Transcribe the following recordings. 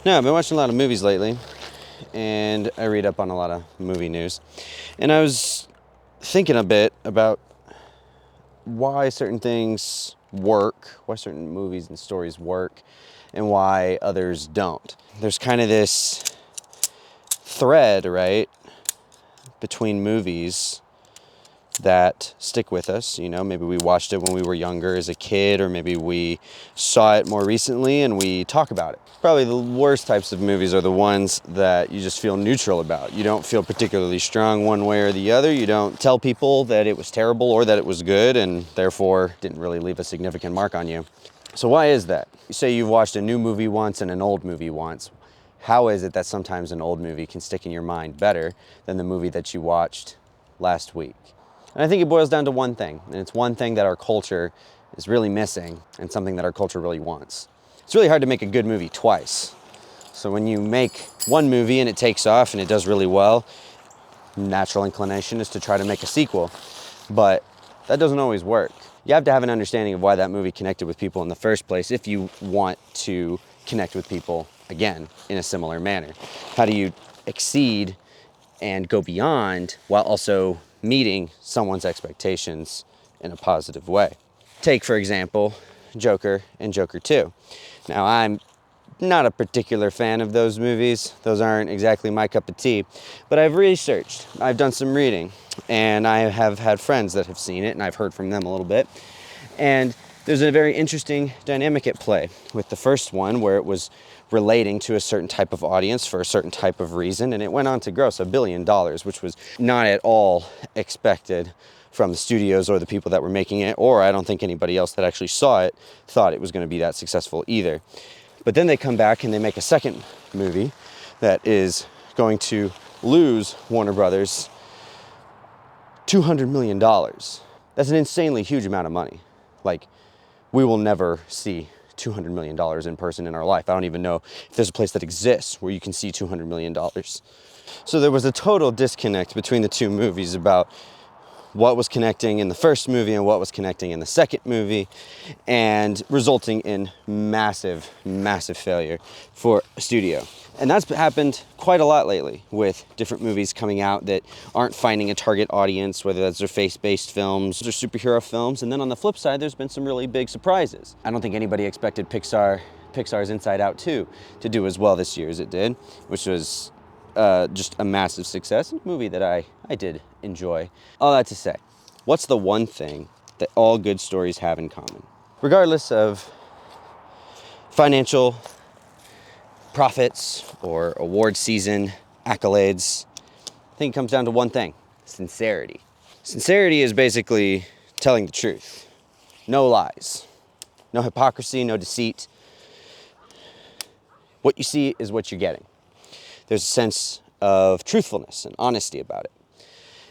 No, I've been watching a lot of movies lately, and I read up on a lot of movie news. And I was thinking a bit about why certain things work, why certain movies and stories work, and why others don't. There's kind of this thread, right, between movies that stick with us. You know, maybe we watched it when we were younger as a kid, or maybe we saw it more recently and we talk about it. Probably the worst types of movies are the ones that you just feel neutral about. You don't feel particularly strong one way or the other. You don't tell people that it was terrible or that it was good, and therefore didn't really leave a significant mark on you. So why is that? You say you've watched a new movie once and an old movie once. How is it that sometimes an old movie can stick in your mind better than the movie that you watched last week? And I think it boils down to one thing, and it's one thing that our culture is really missing and something that our culture really wants. It's really hard to make a good movie twice. So when you make one movie and it takes off and it does really well, natural inclination is to try to make a sequel, but that doesn't always work. You have to have an understanding of why that movie connected with people in the first place if you want to connect with people again in a similar manner. How do you exceed and go beyond while also meeting someone's expectations in a positive way? Take, for example, Joker and Joker 2. Now, I'm not a particular fan of those movies. Those aren't exactly my cup of tea. But I've researched, I've done some reading, and I have had friends that have seen it, and I've heard from them a little bit. And there's a very interesting dynamic at play with the first one, where it was relating to a certain type of audience for a certain type of reason, and it went on to gross $1 billion, which was not at all expected from the studios or the people that were making it, or I don't think anybody else that actually saw it thought it was going to be that successful either. But then they come back and they make a second movie that is going to lose Warner Brothers $200 million. That's an insanely huge amount of money. Like, we will never see $200 million in person in our life. I don't even know if there's a place that exists where you can see $200 million. So there was a total disconnect between the two movies about what was connecting in the first movie and what was connecting in the second movie, and resulting in massive, massive failure for a studio. And that's happened quite a lot lately with different movies coming out that aren't finding a target audience, whether that's their faith-based films or superhero films. And then on the flip side, there's been some really big surprises. I don't think anybody expected Pixar's Inside Out 2 to do as well this year as it did, which was just a massive success. A movie that I did enjoy. All that to say, what's the one thing that all good stories have in common? Regardless of financial profits or award season accolades, I think it comes down to one thing: sincerity. Sincerity is basically telling the truth. No lies, no hypocrisy, no deceit. What you see is what you're getting. There's a sense of truthfulness and honesty about it.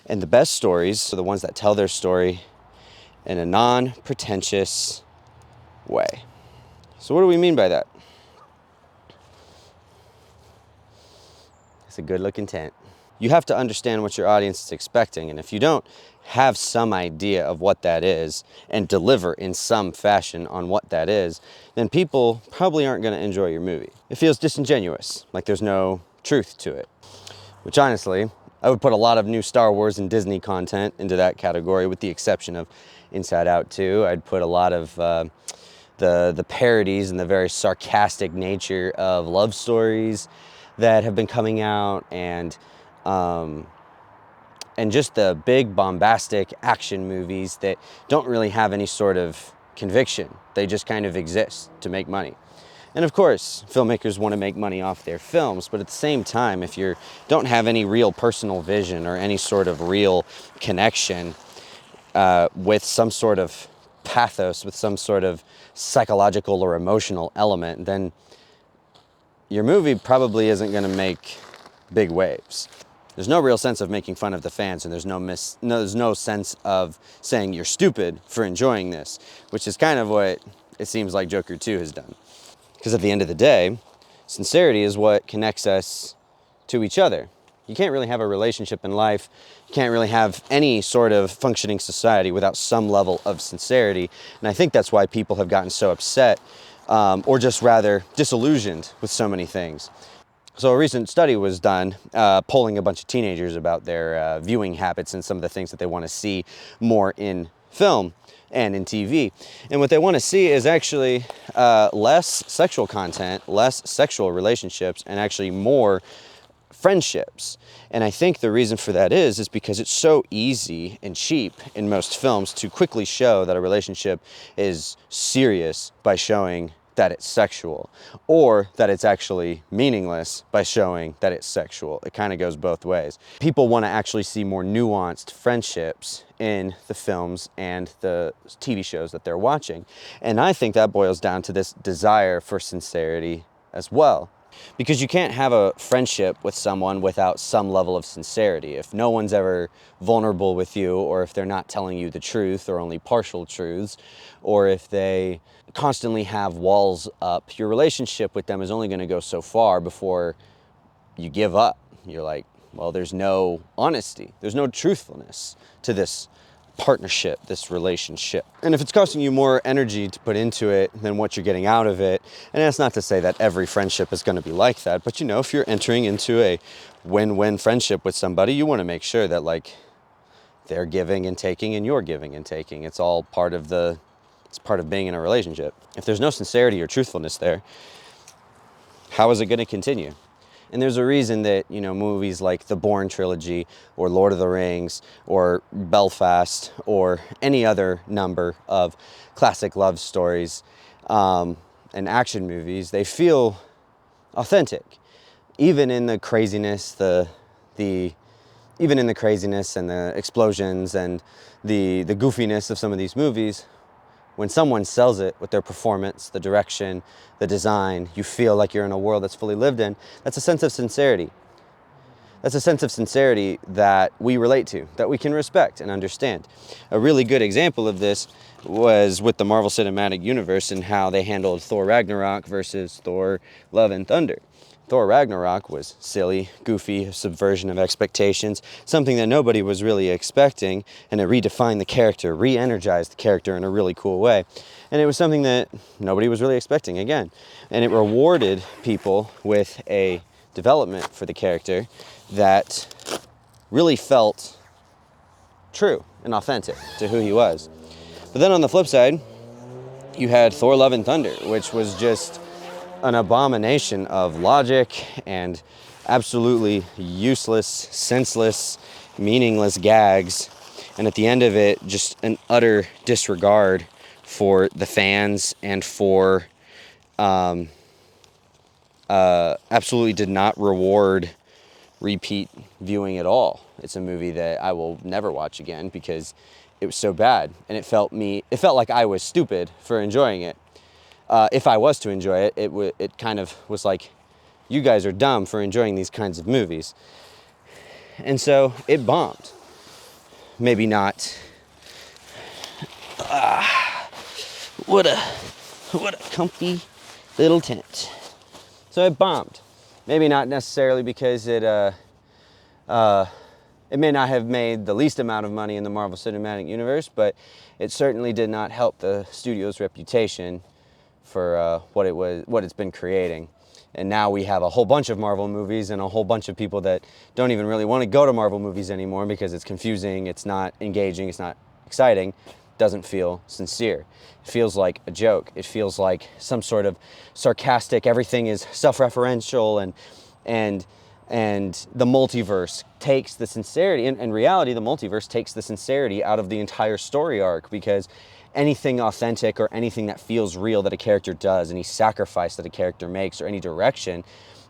And the best stories are the ones that tell their story in a non-pretentious way. So what do we mean by that? It's a good-looking tent. You have to understand what your audience is expecting, and if you don't have some idea of what that is and deliver in some fashion on what that is, then people probably aren't going to enjoy your movie. It feels disingenuous, like there's no truth to it. Which honestly, I would put a lot of new Star Wars and Disney content into that category, with the exception of Inside Out 2. I'd put a lot of the parodies and the very sarcastic nature of love stories that have been coming out, and just the big bombastic action movies that don't really have any sort of conviction. They just kind of exist to make money. And of course, filmmakers want to make money off their films, but at the same time, if you don't have any real personal vision or any sort of real connection with some sort of pathos, with some sort of psychological or emotional element, then your movie probably isn't going to make big waves. There's no real sense of making fun of the fans, and there's no sense of saying you're stupid for enjoying this, which is kind of what it seems like Joker 2 has done. Because at the end of the day, sincerity is what connects us to each other. You can't really have a relationship in life, you can't really have any sort of functioning society without some level of sincerity. And I think that's why people have gotten so upset or just rather disillusioned with so many things. So a recent study was done polling a bunch of teenagers about their viewing habits and some of the things that they want to see more in film and in TV. And what they want to see is actually less sexual content, less sexual relationships, and actually more friendships. And I think the reason for that is because it's so easy and cheap in most films to quickly show that a relationship is serious by showing that it's sexual, or that it's actually meaningless by showing that it's sexual. It kind of goes both ways. People want to actually see more nuanced friendships in the films and the TV shows that they're watching. And I think that boils down to this desire for sincerity as well. Because you can't have a friendship with someone without some level of sincerity. If no one's ever vulnerable with you, or if they're not telling you the truth or only partial truths, or if they constantly have walls up, your relationship with them is only going to go so far before you give up. You're like, well, there's no honesty, there's no truthfulness to this partnership, this relationship. And if it's costing you more energy to put into it than what you're getting out of it, and that's not to say that every friendship is going to be like that, but if you're entering into a win-win friendship with somebody, you want to make sure that they're giving and taking and you're giving and taking. It's all part of being in a relationship. If there's no sincerity or truthfulness there, how is it going to continue? And there's a reason that, movies like the Bourne trilogy or Lord of the Rings or Belfast or any other number of classic love stories and action movies, they feel authentic. Even in the craziness, even in the craziness and the explosions and the goofiness of some of these movies, when someone sells it with their performance, the direction, the design, you feel like you're in a world that's fully lived in. That's a sense of sincerity. That's a sense of sincerity that we relate to, that we can respect and understand. A really good example of this was with the Marvel Cinematic Universe and how they handled Thor Ragnarok versus Thor Love and Thunder. Thor Ragnarok was silly, goofy, subversion of expectations, something that nobody was really expecting, and it redefined the character, re-energized the character in a really cool way. And it was something that nobody was really expecting again. And it rewarded people with a development for the character that really felt true and authentic to who he was. But then on the flip side, you had Thor Love and Thunder, which was just an abomination of logic and absolutely useless, senseless, meaningless gags. And at the end of it, just an utter disregard for the fans and for absolutely did not reward repeat viewing at all. It's a movie that I will never watch again because it was so bad, and it felt like I was stupid for enjoying it. If I was to enjoy it, it kind of was like, you guys are dumb for enjoying these kinds of movies. And so it bombed. Maybe not. What a comfy little tent. So it bombed. Maybe not necessarily because it may not have made the least amount of money in the Marvel Cinematic Universe, but it certainly did not help the studio's reputation for what it's been creating. And now we have a whole bunch of Marvel movies and a whole bunch of people that don't even really want to go to Marvel movies anymore because it's confusing, it's not engaging, it's not exciting, doesn't feel sincere. It feels like a joke. It feels like some sort of sarcastic, everything is self-referential, and the multiverse takes the sincerity. In reality, the multiverse takes the sincerity out of the entire story arc, because anything authentic or anything that feels real that a character does, any sacrifice that a character makes, or any direction,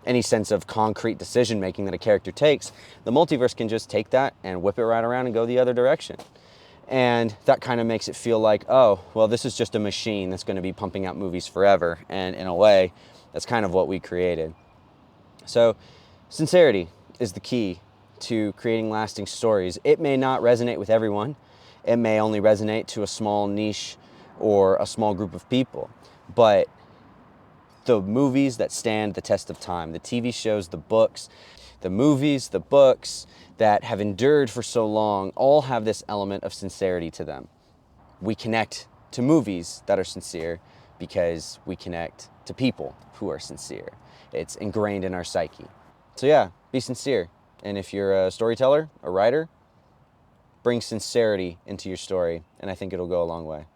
any sense of concrete decision making that a character takes, the multiverse can just take that and whip it right around and go the other direction. And that kind of makes it feel like, oh, well, this is just a machine that's going to be pumping out movies forever. And in a way, that's kind of what we created. So sincerity is the key to creating lasting stories. It may not resonate with everyone. It may only resonate to a small niche or a small group of people. But the movies that stand the test of time, the TV shows, the books, the movies, the books that have endured for so long, all have this element of sincerity to them. We connect to movies that are sincere because we connect to people who are sincere. It's ingrained in our psyche. So yeah, be sincere. And if you're a storyteller, a writer, bring sincerity into your story, and I think it'll go a long way.